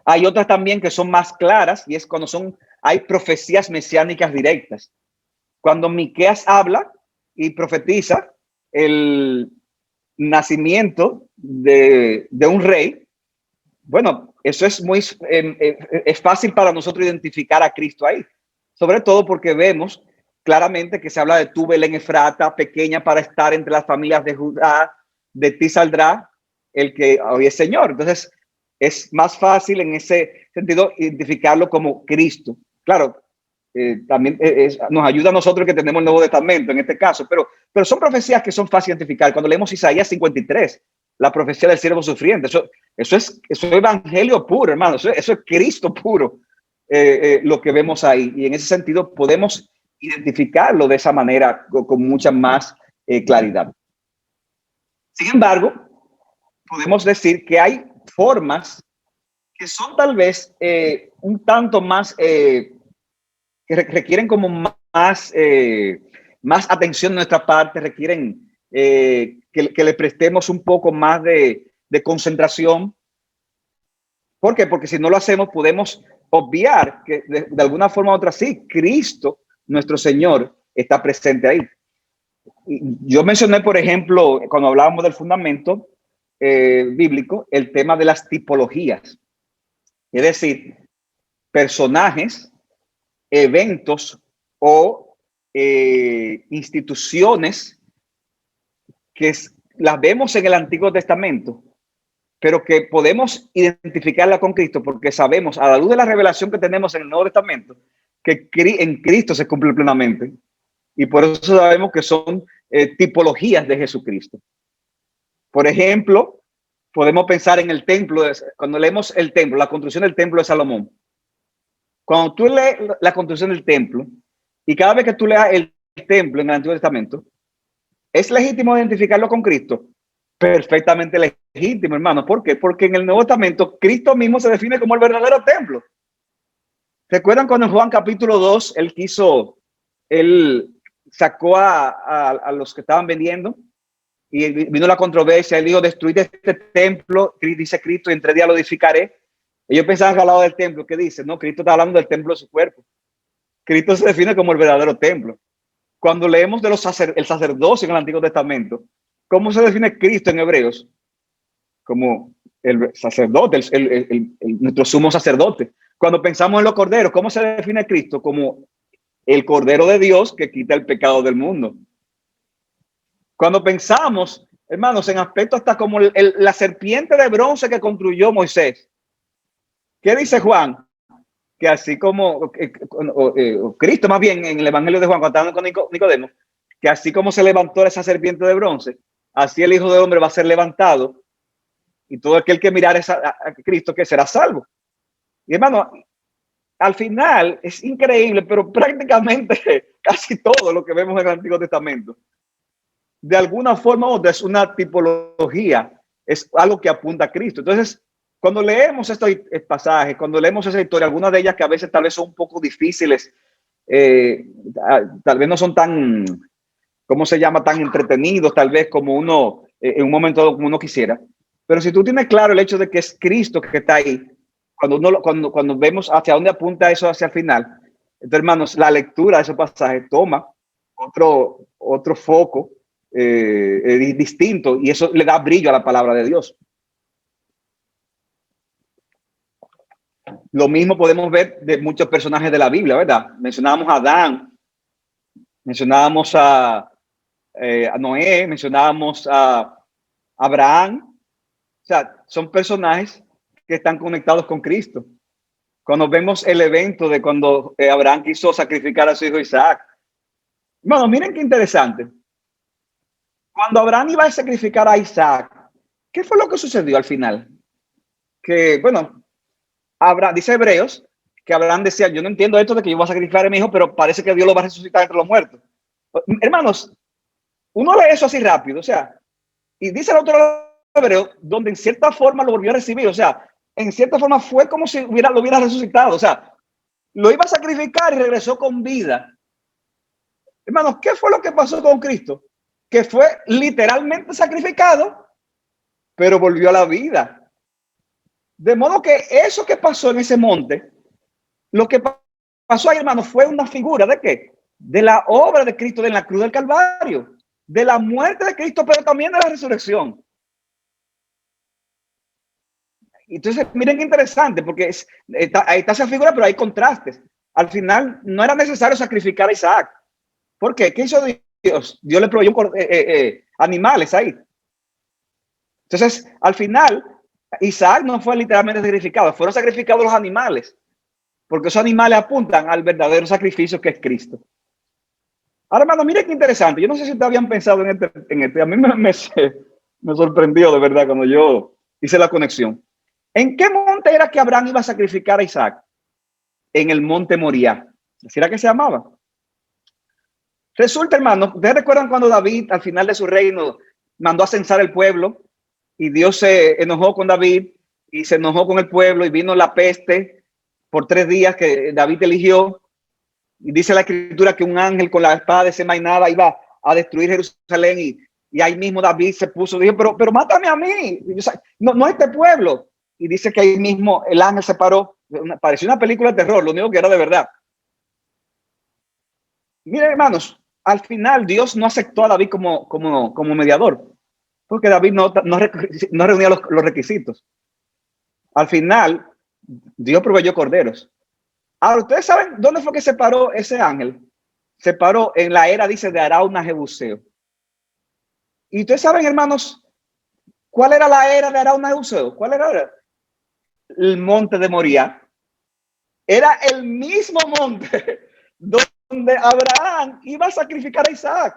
Hay otras también que son más claras y es cuando hay profecías mesiánicas directas. Cuando Miqueas habla y profetiza el nacimiento de un rey, bueno, eso es es fácil para nosotros identificar a Cristo ahí, sobre todo porque vemos claramente que se habla de tu Belén Efrata, pequeña para estar entre las familias de Judá, de ti saldrá el que hoy es Señor. Entonces es más fácil en ese sentido identificarlo como Cristo. Claro, también nos ayuda a nosotros que tenemos el Nuevo Testamento en este caso, pero son profecías que son fáciles de identificar. Cuando leemos Isaías 53, la profecía del siervo sufriente, eso es evangelio puro, hermano, eso es Cristo puro, lo que vemos ahí. Y en ese sentido podemos identificarlo de esa manera con mucha más claridad. Sin embargo, podemos decir que hay formas que son tal vez un tanto más, que requieren como más atención de nuestra parte, requieren que le prestemos un poco más de concentración. ¿Por qué? Porque si no lo hacemos podemos obviar que de alguna forma u otra sí, Cristo, nuestro Señor, está presente ahí. Yo mencioné, por ejemplo, cuando hablábamos del fundamento bíblico, el tema de las tipologías. Es decir, personajes, eventos o instituciones que las vemos en el Antiguo Testamento, pero que podemos identificarla con Cristo porque sabemos, a la luz de la revelación que tenemos en el Nuevo Testamento, que en Cristo se cumple plenamente. Y por eso sabemos que son tipologías de Jesucristo. Por ejemplo, podemos pensar en el templo, cuando leemos el templo, la construcción del templo de Salomón. Cuando tú lees la construcción del templo y cada vez que tú leas el templo en el Antiguo Testamento, ¿es legítimo identificarlo con Cristo? Perfectamente legítimo, hermano. ¿Por qué? Porque en el Nuevo Testamento Cristo mismo se define como el verdadero templo. ¿Recuerdan cuando en Juan capítulo 2 él sacó a los que estaban vendiendo y vino la controversia? Él dijo, destruid este templo, dice Cristo, y en 3 días lo edificaré. Ellos pensaban que hablaba del templo. ¿Qué dice? No, Cristo está hablando del templo de su cuerpo. Cristo se define como el verdadero templo. Cuando leemos de el sacerdocio en el Antiguo Testamento, ¿cómo se define Cristo en Hebreos? Como el sacerdote, nuestro sumo sacerdote. Cuando pensamos en los corderos, ¿cómo se define Cristo? Como el Cordero de Dios que quita el pecado del mundo. Cuando pensamos, hermanos, en aspectos hasta como la serpiente de bronce que construyó Moisés, ¿qué dice Juan? Que así como Cristo, más bien en el Evangelio de Juan, cuando estaban con Nicodemo, que así como se levantó esa serpiente de bronce, así el Hijo del Hombre va a ser levantado y todo aquel que mirare a Cristo que será salvo. Y hermano, al final es increíble, pero prácticamente casi todo lo que vemos en el Antiguo Testamento, de alguna forma u otra, es una tipología, es algo que apunta a Cristo. Entonces, cuando leemos estos pasajes, cuando leemos esa historia, algunas de ellas que a veces tal vez son un poco difíciles, tal vez no son tan, ¿cómo se llama?, tan entretenidos, tal vez como uno, en un momento como uno quisiera. Pero si tú tienes claro el hecho de que es Cristo que está ahí, cuando vemos hacia dónde apunta eso hacia el final, entonces, hermanos, la lectura de ese pasaje toma otro foco distinto, y eso le da brillo a la palabra de Dios. Lo mismo podemos ver de muchos personajes de la Biblia, ¿verdad? Mencionábamos a Adán, mencionábamos a Noé, mencionábamos a Abraham. O sea, son personajes que están conectados con Cristo. Cuando vemos el evento de cuando Abraham quiso sacrificar a su hijo Isaac. Bueno, miren qué interesante. Cuando Abraham iba a sacrificar a Isaac, ¿qué fue lo que sucedió al final? Que, bueno, dice Hebreos que Abraham decía, yo no entiendo esto de que yo voy a sacrificar a mi hijo, pero parece que Dios lo va a resucitar entre los muertos. Hermanos, uno lee eso así rápido, o sea, y dice el otro Hebreo, donde en cierta forma lo volvió a recibir, o sea, en cierta forma fue como si lo hubiera resucitado, o sea, lo iba a sacrificar y regresó con vida. Hermanos, ¿qué fue lo que pasó con Cristo? Que fue literalmente sacrificado, pero volvió a la vida. De modo que eso que pasó en ese monte, lo que pasó ahí, hermanos, fue una figura ¿de qué? De la obra de Cristo en la cruz del Calvario, de la muerte de Cristo, pero también de la resurrección. Entonces, miren qué interesante, porque ahí está esa figura, pero hay contrastes. Al final, no era necesario sacrificar a Isaac. ¿Por qué? ¿Qué hizo Dios? Dios le proveyó animales ahí. Entonces, al final, Isaac no fue literalmente sacrificado, fueron sacrificados los animales, porque esos animales apuntan al verdadero sacrificio que es Cristo. Ahora, hermano, miren qué interesante. Yo no sé si ustedes habían pensado en este. A mí me sorprendió de verdad cuando yo hice la conexión. ¿En qué monte era que Abraham iba a sacrificar a Isaac? En el monte Moriah. ¿Así era que se llamaba? Resulta, hermano, ¿ustedes recuerdan cuando David, al final de su reino, mandó a censar el pueblo? Y Dios se enojó con David y se enojó con el pueblo y vino la peste por 3 días que David eligió. Y dice la escritura que un ángel con la espada desenvainada iba a destruir Jerusalén y ahí mismo David se puso, dijo, pero mátame a mí, no este pueblo. Y dice que ahí mismo el ángel se paró. Pareció una película de terror, lo único que era de verdad. Miren, hermanos, al final Dios no aceptó a David como mediador, porque David no reunía los requisitos. Al final, Dios proveyó corderos. Ahora, ¿ustedes saben dónde fue que se paró ese ángel? Se paró en la era, dice, de Arauna Jebuseo. Y ustedes saben, hermanos, ¿cuál era la era de Arauna Jebuseo? ¿Cuál era? El monte de Moriah. Era el mismo monte donde Abraham iba a sacrificar a Isaac.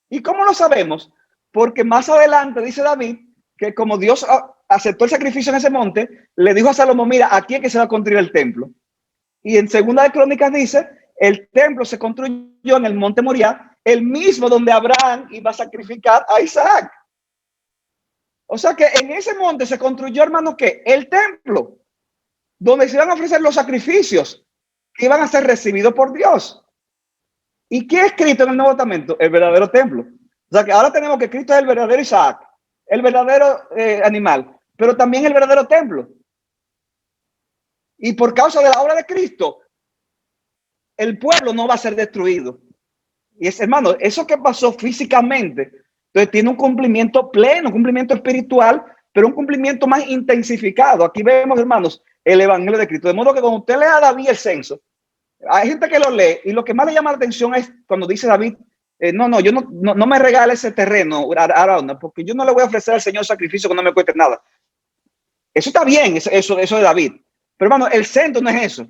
¿Y cómo lo sabemos? Porque más adelante dice David que como Dios aceptó el sacrificio en ese monte, le dijo a Salomón, mira, aquí es que se va a construir el templo. Y en Segunda de Crónicas dice, el templo se construyó en el monte Moriah, el mismo donde Abraham iba a sacrificar a Isaac. O sea que en ese monte se construyó, hermano, ¿qué? El templo, donde se iban a ofrecer los sacrificios que iban a ser recibidos por Dios. ¿Y qué es Cristo en el Nuevo Testamento? El verdadero templo. O sea que ahora tenemos que Cristo es el verdadero Isaac, el verdadero animal, pero también el verdadero templo. Y por causa de la obra de Cristo, el pueblo no va a ser destruido. Y es, hermano, eso que pasó físicamente, entonces tiene un cumplimiento pleno, un cumplimiento espiritual, pero un cumplimiento más intensificado. Aquí vemos, hermanos, el evangelio de Cristo. De modo que cuando usted lea a David el censo, hay gente que lo lee y lo que más le llama la atención es cuando dice David, yo no me regale ese terreno, Arauna, porque yo no le voy a ofrecer al Señor sacrificio que no me cueste nada. Eso está bien, eso de David. Pero hermano, el centro no es eso.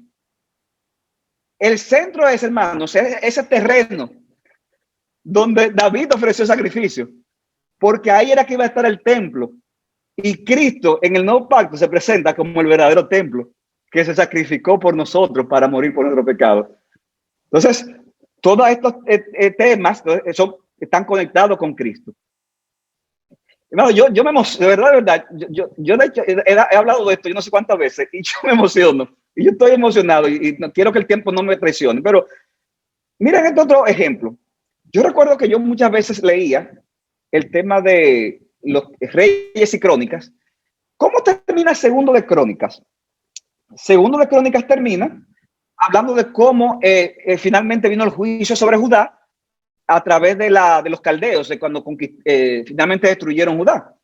El centro es, hermanos, ese terreno donde David ofreció sacrificio, porque ahí era que iba a estar el templo. Y Cristo en el nuevo pacto se presenta como el verdadero templo que se sacrificó por nosotros para morir por nuestro pecado. Entonces, todos estos temas están conectados con Cristo. Hermano, yo me emociono, de verdad, yo de hecho he hablado de esto yo no sé cuántas veces y yo me emociono. Y yo estoy emocionado y no quiero que el tiempo no me traicione. Pero miren este otro ejemplo. Yo recuerdo que yo muchas veces leía el tema de los Reyes y Crónicas. ¿Cómo termina Segundo de Crónicas? Segundo de Crónicas termina hablando de cómo finalmente vino el juicio sobre Judá a través de los caldeos, de cuando finalmente destruyeron Judá.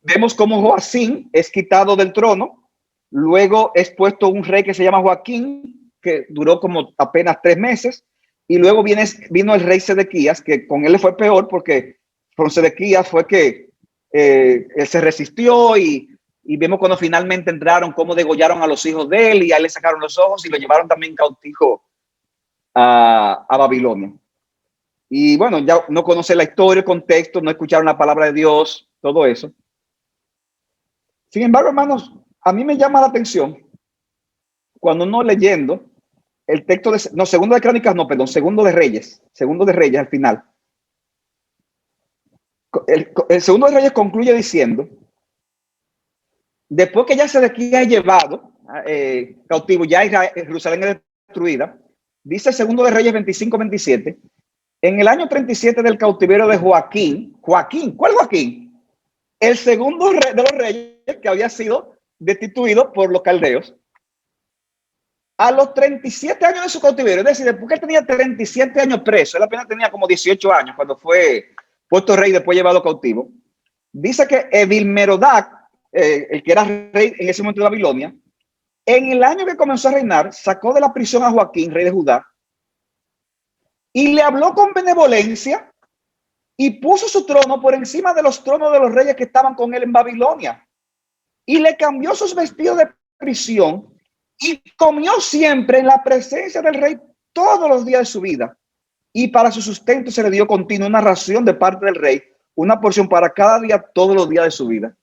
Vemos cómo Joacim es quitado del trono, luego es puesto un rey que se llama Joaquín, que duró como apenas 3 meses, y luego vino el rey Sedequías, que con él le fue peor porque con Sedequías fue que él se resistió y vemos cuando finalmente entraron cómo degollaron a los hijos de él y a él le sacaron los ojos y lo llevaron también cautivo a Babilonia. Y bueno, ya no conocen la historia, el contexto, no escucharon la palabra de Dios, todo eso. Sin embargo, hermanos, a mí me llama la atención cuando uno leyendo el texto de, no, Segundo de Crónicas, no, perdón, Segundo de Reyes al final. El Segundo de Reyes concluye diciendo, después que ya Sedequías ha llevado cautivo, ya Jerusalén es destruida, dice Segundo de Reyes 25-27, en el año 37 del cautiverio de Joaquín, ¿cuál Joaquín? El segundo de los reyes que había sido destituido por los caldeos, a los 37 años de su cautiverio, es decir, después que él tenía 37 años preso, él apenas tenía como 18 años cuando fue puesto rey y después llevado cautivo, dice que Evil-Merodach, el que era rey en ese momento de Babilonia, en el año que comenzó a reinar, sacó de la prisión a Joaquín, rey de Judá, y le habló con benevolencia y puso su trono por encima de los tronos de los reyes que estaban con él en Babilonia. Y le cambió sus vestidos de prisión y comió siempre en la presencia del rey todos los días de su vida. Y para su sustento se le dio continua una ración de parte del rey, una porción para cada día, todos los días de su vida.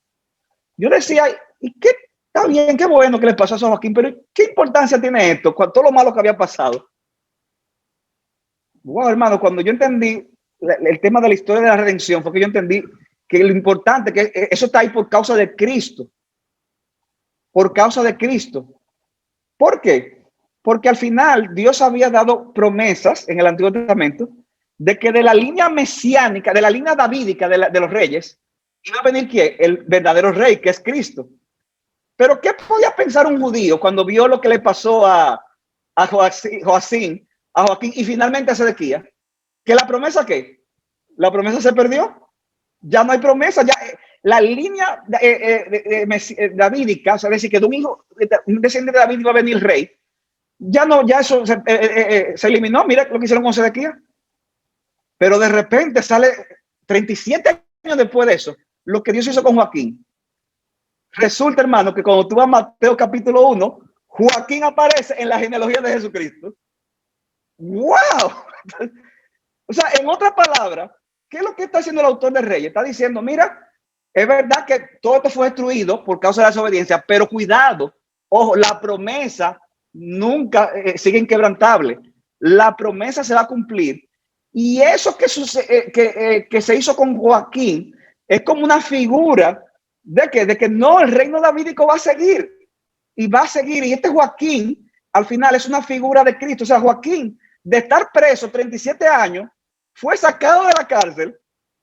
Yo decía, ¿y qué? Está bien, qué bueno que le pasó a San Joaquín, pero ¿qué importancia tiene esto con todo lo malo que había pasado? Wow, hermano, cuando yo entendí el tema de la historia de la redención, fue que yo entendí que lo importante, que eso está ahí por causa de Cristo. Por causa de Cristo. ¿Por qué? Porque al final Dios había dado promesas en el Antiguo Testamento de que de la línea mesiánica, de la línea davídica de los reyes, iba a venir ¿quién? El verdadero rey, que es Cristo. Pero ¿qué podía pensar un judío cuando vio lo que le pasó a Joacim, y finalmente a Sedequías? ¿Que la promesa qué? La promesa se perdió. Ya no hay promesa. Ya la línea davídica, o sea, decir que de un descendiente de David iba a venir rey, ya no, ya eso se eliminó. Mira lo que hicieron con Sedequías. Pero de repente sale 37 años después de eso, lo que Dios hizo con Joaquín. Resulta, hermano, que cuando tú vas a Mateo capítulo 1, Joaquín aparece en la genealogía de Jesucristo. ¡Wow! O sea, en otras palabras, ¿qué es lo que está haciendo el autor de Reyes? Está diciendo, mira, es verdad que todo esto fue destruido por causa de la desobediencia, pero cuidado, ojo, la promesa nunca sigue inquebrantable. La promesa se va a cumplir. Y eso que se hizo con Joaquín es como una figura de que no, el reino davídico va a seguir. Y va a seguir. Y este Joaquín, al final, es una figura de Cristo. O sea, Joaquín, de estar preso 37 años, fue sacado de la cárcel,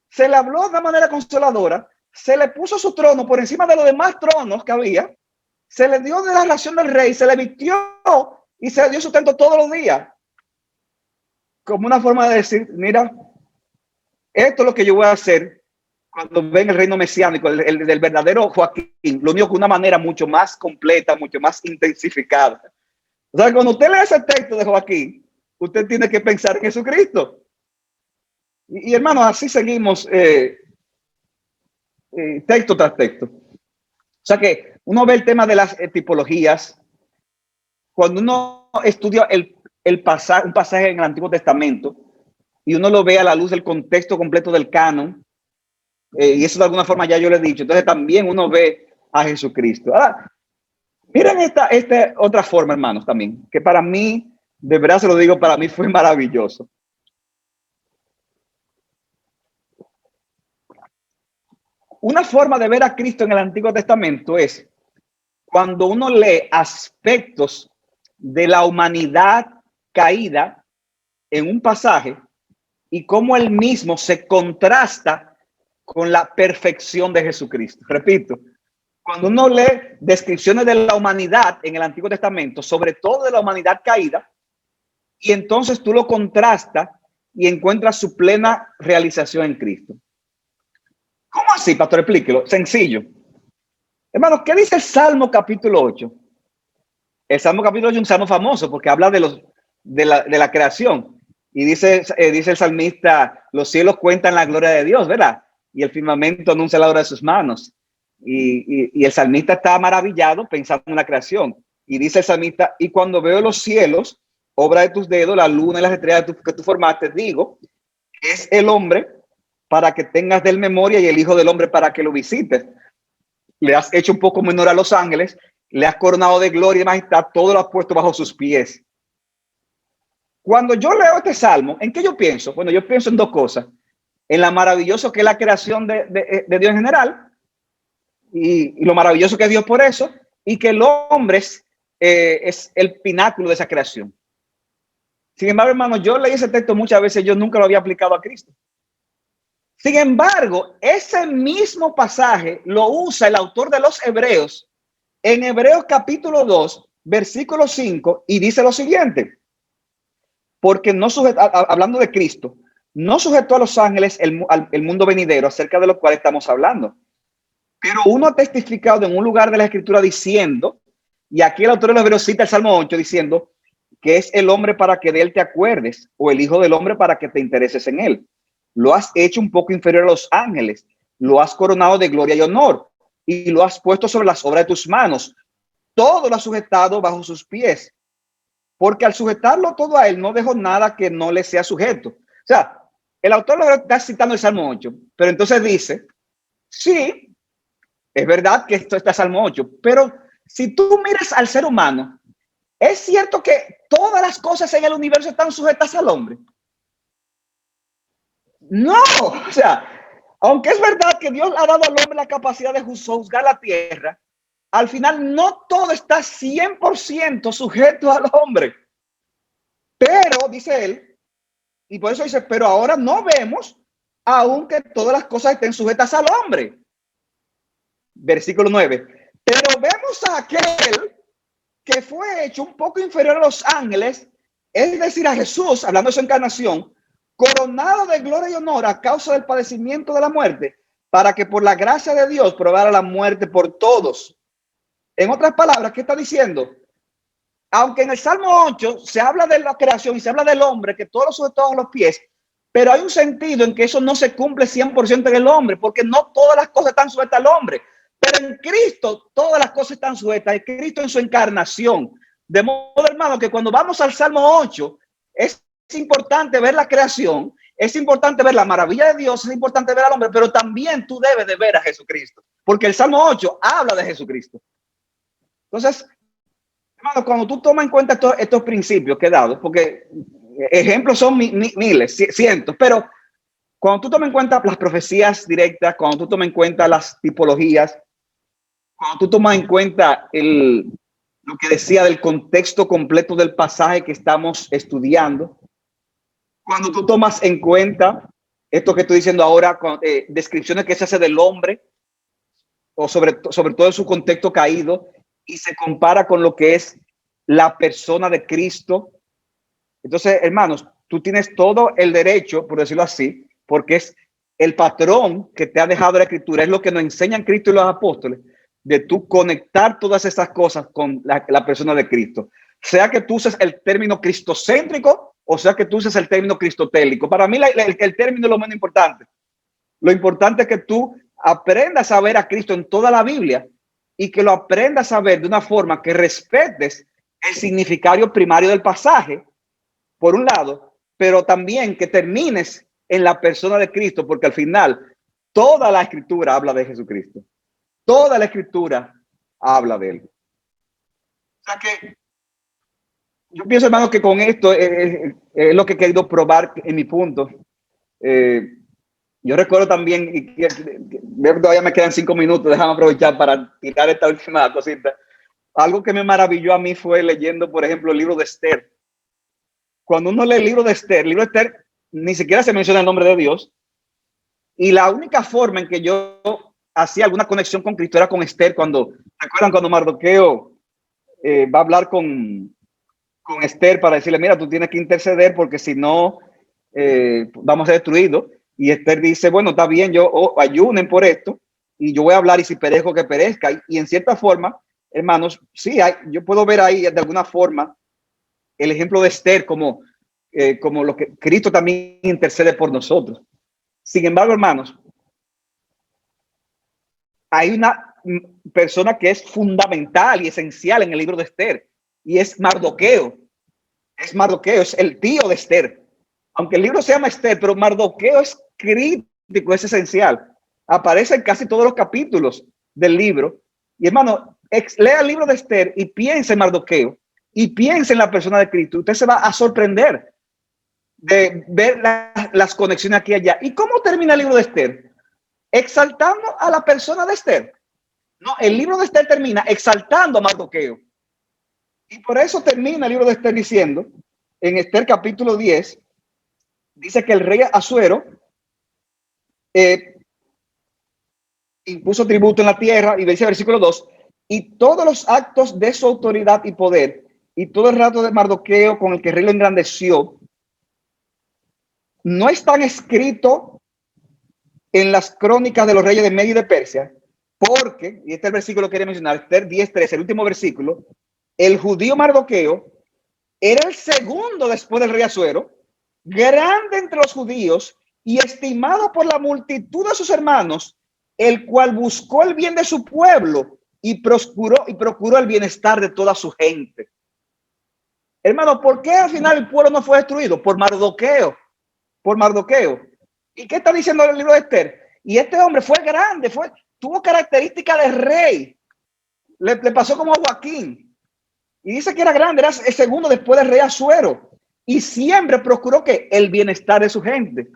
se le habló de una manera consoladora, se le puso su trono por encima de los demás tronos que había, se le dio de la ración del rey, se le vistió y se le dio sustento todos los días. Como una forma de decir, mira, esto es lo que yo voy a hacer cuando venga el reino mesiánico, el del verdadero Joaquín, lo único que de una manera mucho más completa, mucho más intensificada. O sea, cuando usted lee ese texto de Joaquín, usted tiene que pensar en Jesucristo. Y hermanos, así seguimos texto tras texto. O sea que uno ve el tema de las tipologías. Cuando uno estudia un pasaje en el Antiguo Testamento y uno lo ve a la luz del contexto completo del canon, y eso de alguna forma ya yo le he dicho, entonces también uno ve a Jesucristo. Ahora, miren esta otra forma, hermanos, también, que para mí, de verdad se lo digo, para mí fue maravilloso. Una forma de ver a Cristo en el Antiguo Testamento es cuando uno lee aspectos de la humanidad caída en un pasaje y cómo él mismo se contrasta con la perfección de Jesucristo. Repito, cuando uno lee descripciones de la humanidad en el Antiguo Testamento, sobre todo de la humanidad caída, y entonces tú lo contrastas y encuentras su plena realización en Cristo. ¿Cómo así, pastor? Explíquelo. Sencillo. Hermanos, ¿qué dice el Salmo capítulo 8? El Salmo capítulo 8 es un salmo famoso porque habla de la creación. Y dice el salmista, los cielos cuentan la gloria de Dios, ¿verdad? Y el firmamento anuncia la obra de sus manos. Y el salmista está maravillado pensando en la creación. Y dice el salmista, y cuando veo los cielos, obra de tus dedos, la luna y las estrellas que tú formaste, digo, es el hombre para que tengas de él memoria y el hijo del hombre para que lo visites. Le has hecho un poco menor a los ángeles, le has coronado de gloria y majestad, todo lo has puesto bajo sus pies. Cuando yo leo este salmo, ¿en qué yo pienso? Bueno, yo pienso en dos cosas. En la maravilloso que es la creación de Dios en general, y lo maravilloso que es Dios por eso, y que el hombre es el pináculo de esa creación. Sin embargo, hermano, yo leí ese texto muchas veces, yo nunca lo había aplicado a Cristo. Sin embargo, ese mismo pasaje lo usa el autor de los Hebreos en Hebreos capítulo 2, versículo 5, y dice lo siguiente: porque no sujetó, hablando de Cristo, no sujetó a los ángeles el mundo venidero, acerca de lo cual estamos hablando. Pero uno ha testificado en un lugar de la Escritura diciendo, y aquí el autor de los Hebreos cita el Salmo 8 diciendo, que es el hombre para que de él te acuerdes, o el hijo del hombre para que te intereses en él. Lo has hecho un poco inferior a los ángeles, lo has coronado de gloria y honor, y lo has puesto sobre las obras de tus manos. Todo lo has sujetado bajo sus pies, porque al sujetarlo todo a él, no dejó nada que no le sea sujeto. O sea, el autor lo está citando el Salmo 8, pero entonces dice, sí, es verdad que esto está en Salmo 8, pero si tú miras al ser humano, ¿es cierto que todas las cosas en el universo están sujetas al hombre? No, o sea, aunque es verdad que Dios ha dado al hombre la capacidad de juzgar la tierra, al final no todo está 100% sujeto al hombre. Pero, dice él, y por eso dice, pero ahora no vemos, aunque todas las cosas estén sujetas al hombre. Versículo 9. Pero vemos a aquel que fue hecho un poco inferior a los ángeles, es decir, a Jesús, hablando de su encarnación, coronado de gloria y honor a causa del padecimiento de la muerte, para que por la gracia de Dios probara la muerte por todos. En otras palabras, ¿qué está diciendo? Aunque en el Salmo 8 se habla de la creación y se habla del hombre, que todo lo sujetó a los pies, pero hay un sentido en que eso no se cumple 100% en el hombre, porque no todas las cosas están sujetas al hombre. Pero en Cristo todas las cosas están sujetas, en Cristo en su encarnación. De modo, hermano, que cuando vamos al Salmo 8, es importante ver la creación, es importante ver la maravilla de Dios, es importante ver al hombre, pero también tú debes de ver a Jesucristo, porque el Salmo 8 habla de Jesucristo. Entonces, hermano, cuando tú tomas en cuenta estos principios que he dado, porque ejemplos son miles, cientos, pero cuando tú tomas en cuenta las profecías directas, cuando tú tomas en cuenta las tipologías, cuando tú tomas en cuenta lo que decía del contexto completo del pasaje que estamos estudiando, cuando tú tomas en cuenta esto que estoy diciendo ahora, descripciones que se hace del hombre, o sobre todo en su contexto caído, y se compara con lo que es la persona de Cristo. Entonces, hermanos, tú tienes todo el derecho, por decirlo así, porque es el patrón que te ha dejado la Escritura, es lo que nos enseñan Cristo y los apóstoles, de tú conectar todas esas cosas con la persona de Cristo. Sea que tú uses el término cristocéntrico o sea que tú uses el término cristotélico. Para mí el término es lo menos importante. Lo importante es que tú aprendas a ver a Cristo en toda la Biblia y que lo aprendas a ver de una forma que respetes el significado primario del pasaje, por un lado, pero también que termines en la persona de Cristo, porque al final toda la Escritura habla de Jesucristo. Toda la Escritura habla de él. O sea que yo pienso, hermano, que con esto es lo que he querido probar en mi punto. Yo recuerdo también, y todavía me quedan 5 minutos, déjame aprovechar para tirar esta última cosita. Algo que me maravilló a mí fue leyendo, por ejemplo, el libro de Esther. Cuando uno lee el libro de Esther ni siquiera se menciona el nombre de Dios, Y la única forma en que yo hacía alguna conexión con Cristo era con Esther. ¿Recuerdan cuando Mardoqueo va a hablar con Esther para decirle, mira, tú tienes que interceder porque si no, vamos a ser destruidos? Y Esther dice, bueno, está bien, ayunen por esto y yo voy a hablar y si perezco, que perezca. Y en cierta forma, hermanos, sí, yo puedo ver ahí de alguna forma el ejemplo de Esther como lo que Cristo también intercede por nosotros. Sin embargo, hermanos, hay una persona que es fundamental y esencial en el libro de Esther y es Mardoqueo. Es el tío de Esther. Aunque el libro se llama Esther, pero Mardoqueo es crítico, es esencial. Aparece en casi todos los capítulos del libro. Y hermano, lea el libro de Esther y piense en Mardoqueo y piense en la persona de Cristo. Usted se va a sorprender de ver las conexiones aquí y allá. ¿Y cómo termina el libro de Esther? Exaltando a la persona de Esther. No, el libro de Esther termina exaltando a Mardoqueo. Y por eso termina el libro de Esther diciendo, en Esther capítulo 10, dice que el rey Asuero impuso tributo en la tierra, y dice el versículo 2, y todos los actos de su autoridad y poder, y todo el rato de Mardoqueo con el que el rey lo engrandeció, no están escritos en las crónicas de los reyes de Media y de Persia, porque, y este es el versículo que quería mencionar, Esther 10:13, el último versículo, el judío Mardoqueo era el segundo después del rey Asuero, grande entre los judíos y estimado por la multitud de sus hermanos, el cual buscó el bien de su pueblo y procuró el bienestar de toda su gente. Hermano, ¿por qué al final el pueblo no fue destruido? Por Mardoqueo. Por Mardoqueo. ¿Y qué está diciendo el libro de Esther? Y este hombre fue grande, tuvo características de rey. Le pasó como a Joaquín. Y dice que era grande, era el segundo después del rey Asuero. Y siempre procuró que el bienestar de su gente.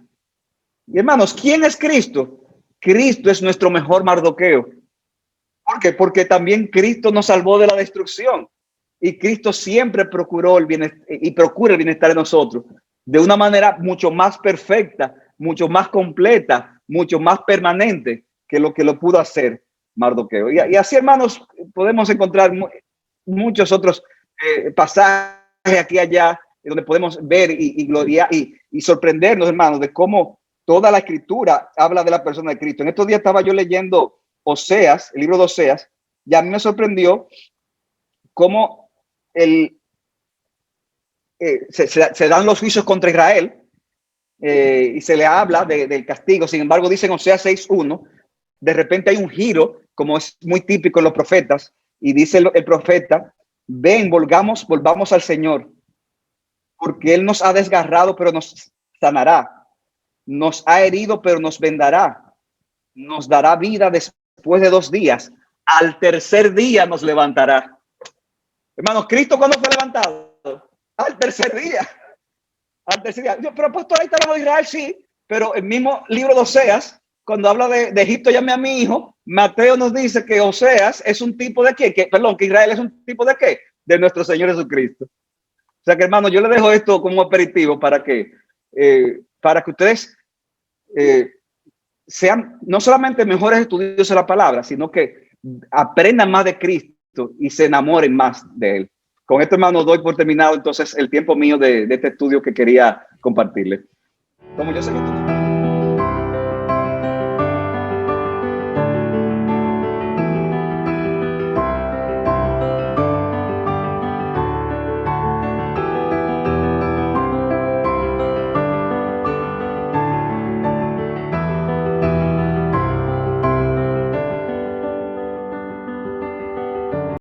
Y hermanos, ¿quién es Cristo? Cristo es nuestro mejor Mardoqueo. ¿Por qué? Porque también Cristo nos salvó de la destrucción. Y Cristo siempre procuró el bienestar y procura el bienestar de nosotros de una manera mucho más perfecta, mucho más completa, mucho más permanente que lo pudo hacer Mardoqueo. Y así, hermanos, podemos encontrar muchos otros pasajes aquí y allá donde podemos ver y gloriar y sorprendernos, hermanos, de cómo toda la escritura habla de la persona de Cristo. En estos días estaba yo leyendo Oseas, el libro de Oseas, y a mí me sorprendió cómo se dan los juicios contra Israel y se le habla del castigo. Sin embargo, dice en Oseas 6:1, de repente hay un giro, como es muy típico en los profetas, y dice el profeta, ven, volvamos al Señor, porque Él nos ha desgarrado, pero nos sanará, nos ha herido, pero nos vendará, nos dará vida después de 2 días, al tercer día nos levantará. Hermanos, ¿Cristo cuándo fue levantado? Al tercer día. Al tercer día. Pero pastor, ahí está hablando de Israel, sí, pero el mismo libro de Oseas, cuando habla de Egipto, llame a mi hijo, Mateo nos dice que Oseas es un tipo de qué, que Israel es un tipo de qué, de nuestro Señor Jesucristo. O sea que, hermano, yo le dejo esto como aperitivo para que ustedes sean no solamente mejores estudiosos de la palabra, sino que aprendan más de Cristo y se enamoren más de Él. Con esto, hermano, doy por terminado entonces el tiempo mío de este estudio que quería compartirles. Como yo sé que tú...